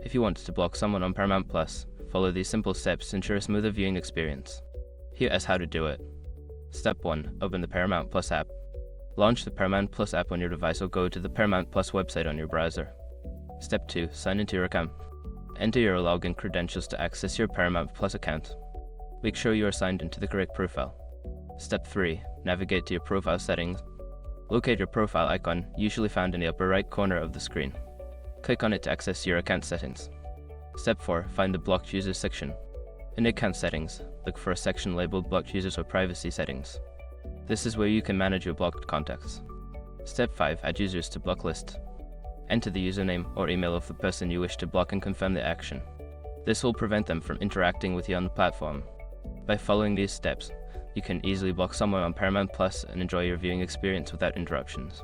If you want to block someone on Paramount Plus, follow these simple steps to ensure a smoother viewing experience. Here is how to do it. Step 1. Open the Paramount Plus app. Launch the Paramount Plus app on your device or go to the Paramount Plus website on your browser. Step 2. Sign into your account. Enter your login credentials to access your Paramount Plus account. Make sure you are signed into the correct profile. Step 3. Navigate to your profile settings. Locate your profile icon, usually found in the upper right corner of the screen. Click on it to access your account settings. Step 4. Find the Blocked Users section. In the account settings, look for a section labeled Blocked Users or Privacy Settings. This is where you can manage your blocked contacts. Step 5. Add users to block list. Enter the username or email of the person you wish to block and confirm the action. This will prevent them from interacting with you on the platform. By following these steps, you can easily block someone on Paramount Plus and enjoy your viewing experience without interruptions.